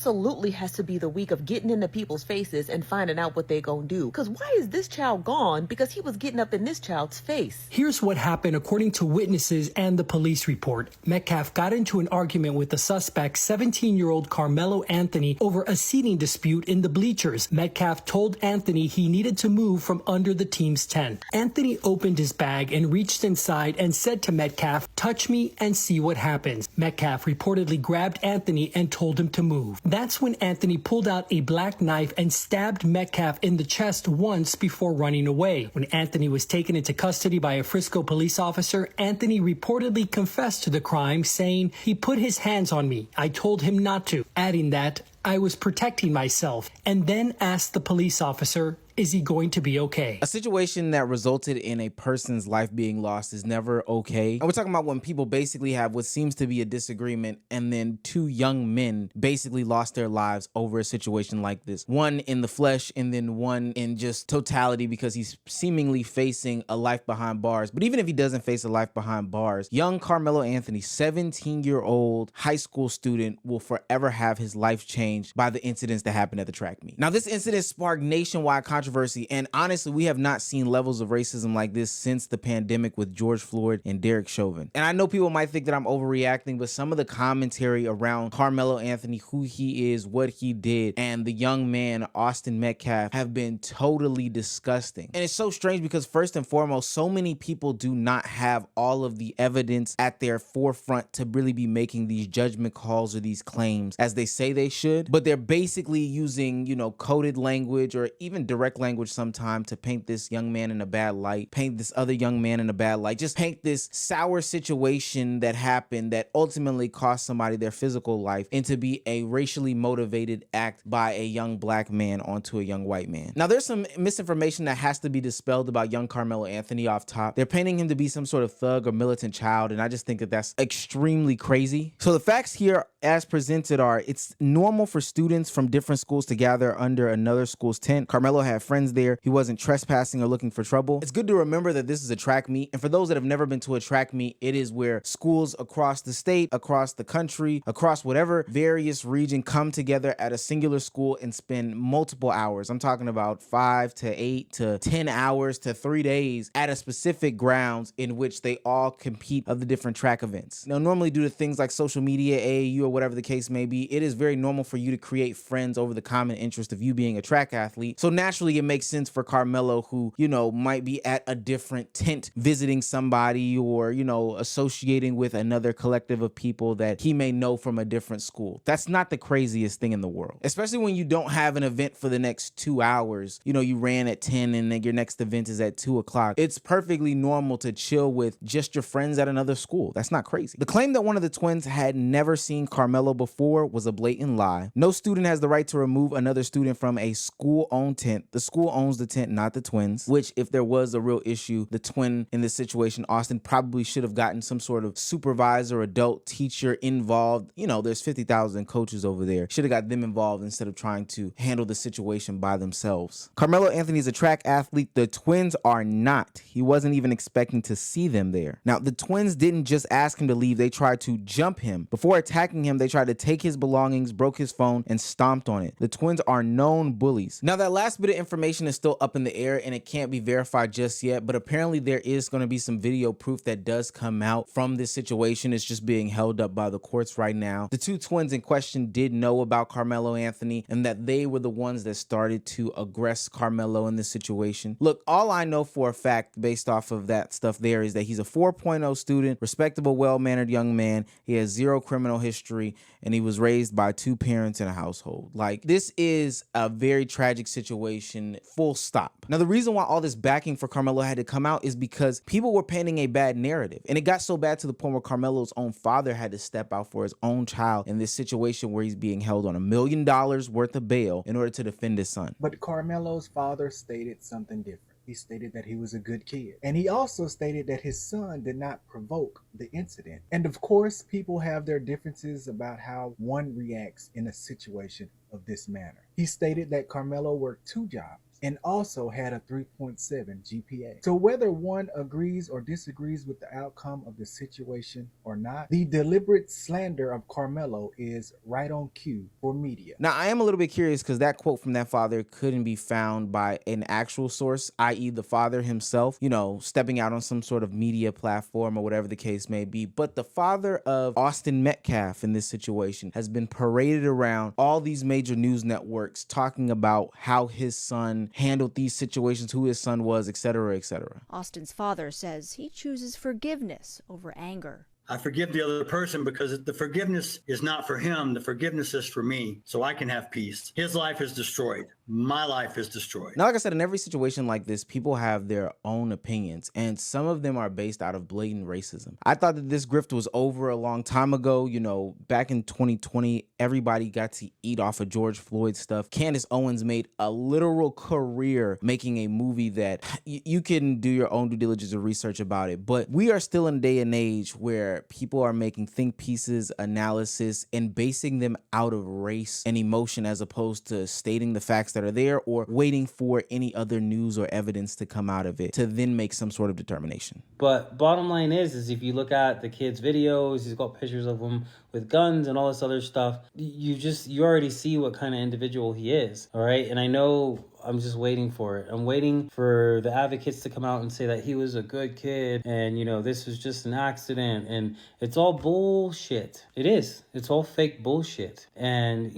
absolutely has to be the week of getting into people's faces and finding out what they gonna do. Cause why is this child gone? Because he was getting up in this child's face. Here's what happened according to witnesses and the police report. Metcalf got into an argument with the suspect, 17-year-old Carmelo Anthony, over a seating dispute in the bleachers. Metcalf told Anthony he needed to move from under the team's tent. Anthony opened his bag and reached inside and said to Metcalf, "Touch me and see what happens." Metcalf reportedly grabbed Anthony and told him to move. That's when Anthony pulled out a black knife and stabbed Metcalf in the chest once before running away. When Anthony was taken into custody by a Frisco police officer, Anthony reportedly confessed to the crime, saying, "He put his hands on me. I told him not to," adding that, "I was protecting myself," and then asked the police officer, "Is he going to be okay?" A situation that resulted in a person's life being lost is never okay. And we're talking about when people basically have what seems to be a disagreement, and then two young men basically lost their lives over a situation like this. One in the flesh, and then one in just totality, because he's seemingly facing a life behind bars. But even if he doesn't face a life behind bars, young Carmelo Anthony, 17-year-old high school student, will forever have his life changed by the incidents that happened at the track meet. Now, this incident sparked nationwide controversy, and honestly, we have not seen levels of racism like this since the pandemic with George Floyd and Derek Chauvin. And I know people might think that I'm overreacting, but some of the commentary around Carmelo Anthony, who he is, what he did, and the young man, Austin Metcalf, have been totally disgusting. And it's so strange because first and foremost, so many people do not have all of the evidence at their forefront to really be making these judgment calls or these claims as they say they should, but they're basically using, coded language or even direct language sometimes to paint this young man in a bad light, paint this other young man in a bad light, just paint this sour situation that happened that ultimately cost somebody their physical life into be a racially motivated act by a young black man onto a young white man. Now, there's some misinformation that has to be dispelled about young Carmelo Anthony off top. They're painting him to be some sort of thug or militant child, and I just think that that's extremely crazy. So the facts here as presented are, it's normal for students from different schools to gather under another school's tent. Carmelo had friends there. He wasn't trespassing or looking for trouble. It's good to remember that this is a track meet, and for those that have never been to a track meet, it is where schools across the state, across the country, across whatever various region come together at a singular school and spend multiple hours. I'm talking about 5 to 8 to 10 hours to 3 days at a specific grounds in which they all compete of the different track events. Now, normally due to things like social media, AAU, or whatever the case may be, it is very normal for you to create friends over the common interest of you being a track athlete. So naturally, it makes sense for Carmelo, who, might be at a different tent visiting somebody or, associating with another collective of people that he may know from a different school. That's not the craziest thing in the world, especially when you don't have an event for the next 2 hours. You ran at 10 and then your next event is at 2 o'clock. It's perfectly normal to chill with just your friends at another school. That's not crazy. The claim that one of the twins had never seen Carmelo before was a blatant lie. No student has the right to remove another student from a school-owned tent. The school owns the tent, not the twins, which if there was a real issue, the twin in this situation, Austin, probably should have gotten some sort of supervisor, adult teacher involved. There's 50,000 coaches over there. Should have got them involved instead of trying to handle the situation by themselves. Carmelo Anthony is a track athlete. The twins are not. He wasn't even expecting to see them there. Now, the twins didn't just ask him to leave. They tried to jump him. Before attacking him, they tried to take his belongings, broke his phone, and stomped on it. The twins are known bullies. Now, that last bit of information is still up in the air and it can't be verified just yet, but apparently there is going to be some video proof that does come out from this situation. It's just being held up by the courts right now. The two twins in question did know about Carmelo Anthony and that they were the ones that started to aggress Carmelo in this situation. Look, all I know for a fact based off of that stuff there is that he's a 4.0 student, respectable, well-mannered young man. He has zero criminal history and he was raised by two parents in a household. Like, this is a very tragic situation, full stop. Now, the reason why all this backing for Carmelo had to come out is because people were painting a bad narrative. And it got so bad to the point where Carmelo's own father had to step out for his own child in this situation where he's being held on $1 million worth of bail in order to defend his son. But Carmelo's father stated something different. He stated that he was a good kid. And he also stated that his son did not provoke the incident. And of course, people have their differences about how one reacts in a situation of this manner. He stated that Carmelo worked 2 jobs. and also had a 3.7 GPA. So whether one agrees or disagrees with the outcome of the situation or not, the deliberate slander of Carmelo is right on cue for media. Now, I am a little bit curious because that quote from that father couldn't be found by an actual source, i.e. the father himself, stepping out on some sort of media platform or whatever the case may be. But the father of Austin Metcalf in this situation has been paraded around all these major news networks talking about how his son handled these situations, who his son was, etc., etc. Austin's father says he chooses forgiveness over anger. I forgive the other person because the forgiveness is not for him. The forgiveness is for me, so I can have peace. His life is destroyed. My life is destroyed. Now, like I said, in every situation like this, people have their own opinions, and some of them are based out of blatant racism. I thought that this grift was over a long time ago. Back in 2020, everybody got to eat off of George Floyd stuff. Candace Owens made a literal career making a movie that you can do your own due diligence and research about it. But we are still in a day and age where people are making think pieces, analysis, and basing them out of race and emotion as opposed to stating the facts that are there or waiting for any other news or evidence to come out of it to then make some sort of determination. But bottom line is if you look at the kid's videos, he's got pictures of him with guns and all this other stuff. You already see what kind of individual he is, all right? And I know I'm just waiting for it. I'm waiting for the advocates to come out and say that he was a good kid and, this was just an accident. And it's all bullshit. It is. It's all fake bullshit. And,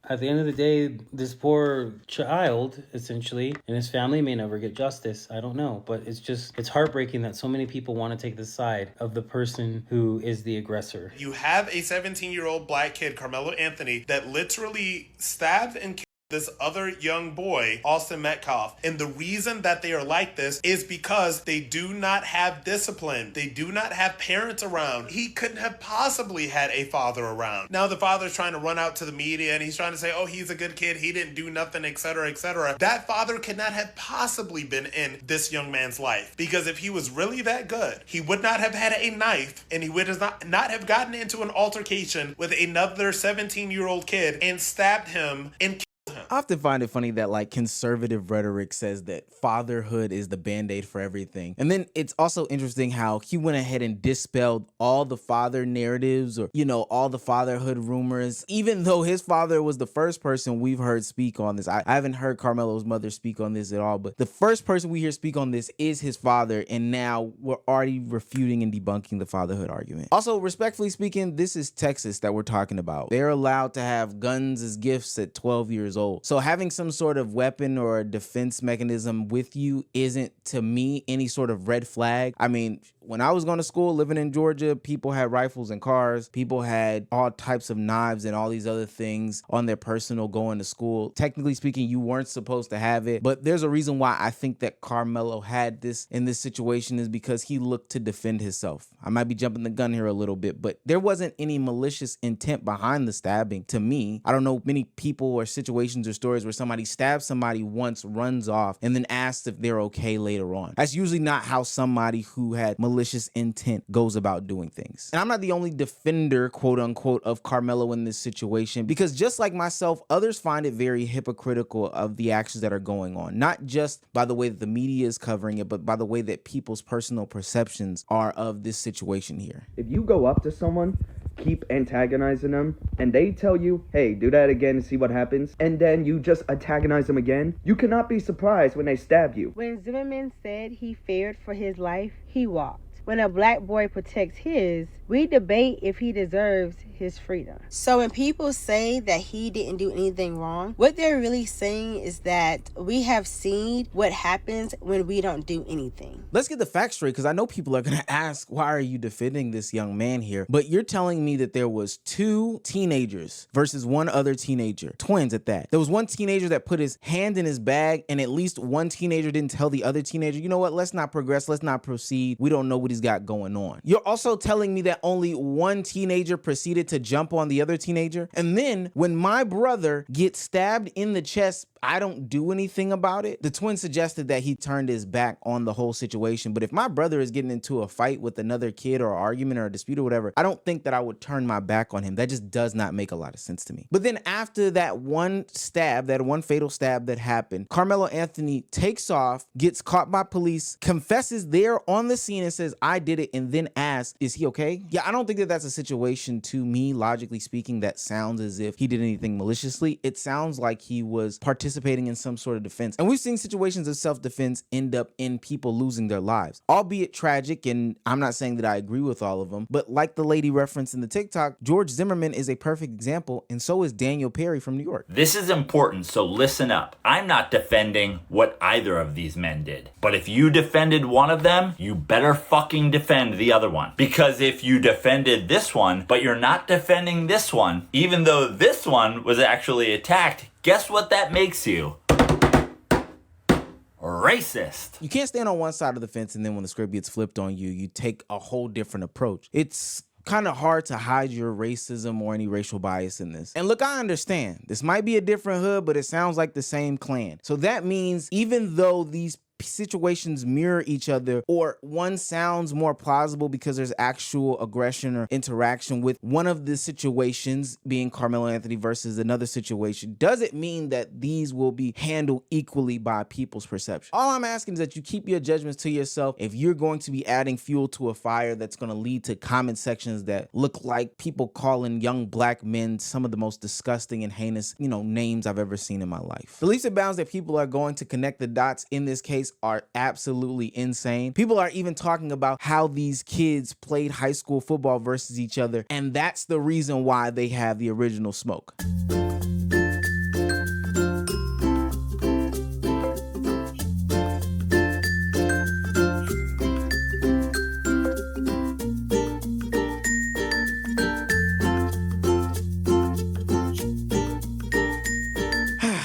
at the end of the day, this poor child, essentially, and his family may never get justice. I don't know. But it's heartbreaking that so many people want to take the side of the person who is the aggressor. You have a 17-year-old black kid, Carmelo Anthony, that literally stabbed and killed this other young boy, Austin Metcalf. And the reason that they are like this is because they do not have discipline. They do not have parents around. He couldn't have possibly had a father around. Now the father's trying to run out to the media and he's trying to say, oh, he's a good kid. He didn't do nothing, etc., etc. That father could not have possibly been in this young man's life, because if he was really that good, he would not have had a knife and he would not have gotten into an altercation with another 17-year-old kid and stabbed him and I often find it funny that conservative rhetoric says that fatherhood is the band-aid for everything. And then it's also interesting how he went ahead and dispelled all the father narratives or, all the fatherhood rumors, even though his father was the first person we've heard speak on this. I haven't heard Carmelo's mother speak on this at all, but the first person we hear speak on this is his father. And now we're already refuting and debunking the fatherhood argument. Also, respectfully speaking, this is Texas that we're talking about. They're allowed to have guns as gifts at 12 years old. So having some sort of weapon or a defense mechanism with you isn't, to me, any sort of red flag. I mean, when I was going to school living in Georgia, people had rifles and cars. People had all types of knives and all these other things on their personal going to school. Technically speaking, you weren't supposed to have it. But there's a reason why I think that Carmelo had this in this situation is because he looked to defend himself. I might be jumping the gun here a little bit, but there wasn't any malicious intent behind the stabbing to me. I don't know many people or situations or stories where somebody stabs somebody once, runs off, and then asks if they're okay later on. That's usually not how somebody who had malicious intent goes about doing things. And I'm not the only defender, quote unquote, of Carmelo in this situation, because just like myself, others find it very hypocritical of the actions that are going on, not just by the way that the media is covering it, but by the way that people's personal perceptions are of this situation here. If you go up to someone, keep antagonizing them, and they tell you, hey, do that again and see what happens, and then you just antagonize them again, you cannot be surprised when they stab you. When Zimmerman said he feared for his life, he walked. When a black boy protects his, we debate if he deserves his freedom. So when people say that he didn't do anything wrong, what they're really saying is that we have seen what happens when we don't do anything. Let's get the facts straight, because I know people are going to ask, why are you defending this young man here? But you're telling me that there was 2 teenagers versus one other teenager, twins at that. There was one teenager that put his hand in his bag, and at least one teenager didn't tell the other teenager, you know what, let's not progress, let's not proceed. We don't know what he's he's got going on. You're also telling me that only one teenager proceeded to jump on the other teenager. And then when my brother gets stabbed in the chest, I don't do anything about it. The twin suggested that he turned his back on the whole situation. But if my brother is getting into a fight with another kid or argument or a dispute or whatever, I don't think that I would turn my back on him. That just does not make a lot of sense to me. But then after that one stab, that one fatal stab that happened, Carmelo Anthony takes off, gets caught by police, confesses there on the scene and says, I did it, and then asks, is he okay? Yeah, I don't think that that's a situation, to me, logically speaking, that sounds as if he did anything maliciously. It sounds like he was participating in some sort of defense. And we've seen situations of self-defense end up in people losing their lives, albeit tragic, and I'm not saying that I agree with all of them, but like the lady referenced in the TikTok, George Zimmerman is a perfect example, and so is Daniel Perry from New York. This is important, so listen up. I'm not defending what either of these men did, but if you defended one of them, you better fucking defend the other one. Because if you defended this one, but you're not defending this one, even though this one was actually attacked, guess what that makes you? Racist. You can't stand on one side of the fence and then when the script gets flipped on you, you take a whole different approach. It's kind of hard to hide your racism or any racial bias in this. And look, I understand. This might be a different hood, but it sounds like the same clan. So that means even though these situations mirror each other, or one sounds more plausible because there's actual aggression or interaction with one of the situations being Carmelo Anthony versus another situation, does it mean that these will be handled equally by people's perception? All I'm asking is that you keep your judgments to yourself. If you're going to be adding fuel to a fire that's going to lead to comment sections that look like people calling young black men some of the most disgusting and heinous, names I've ever seen in my life. The leaps and bounds that people are going to connect the dots in this case are absolutely insane. People are even talking about how these kids played high school football versus each other, and that's the reason why they have the original smoke.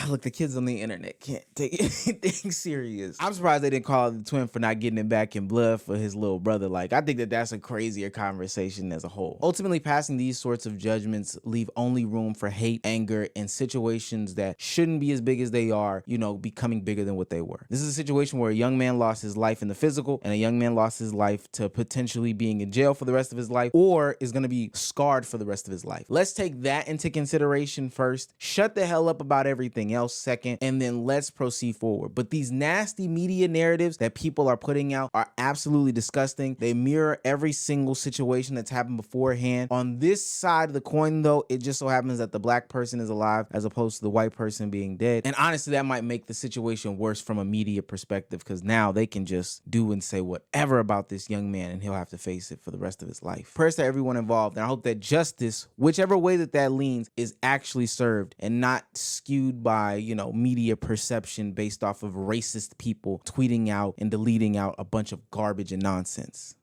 Look, the kids on the internet can't take anything serious. I'm surprised they didn't call the twin for not getting it back in blood for his little brother. Like, I think that that's a crazier conversation as a whole. Ultimately, passing these sorts of judgments leave only room for hate, anger, and situations that shouldn't be as big as they are, becoming bigger than what they were. This is a situation where a young man lost his life in the physical, and a young man lost his life to potentially being in jail for the rest of his life, or is going to be scarred for the rest of his life. Let's take that into consideration first. Shut the hell up about everything else second, and then let's proceed forward. But these nasty media narratives that people are putting out are absolutely disgusting. They mirror every single situation that's happened beforehand. On this side of the coin, though, it just so happens that the black person is alive as opposed to the white person being dead. And honestly, that might make the situation worse from a media perspective, because now they can just do and say whatever about this young man, and he'll have to face it for the rest of his life. Prayers to everyone involved, and I hope that justice, whichever way that leans, is actually served and not skewed by media perception based off of racist people tweeting out and deleting out a bunch of garbage and nonsense.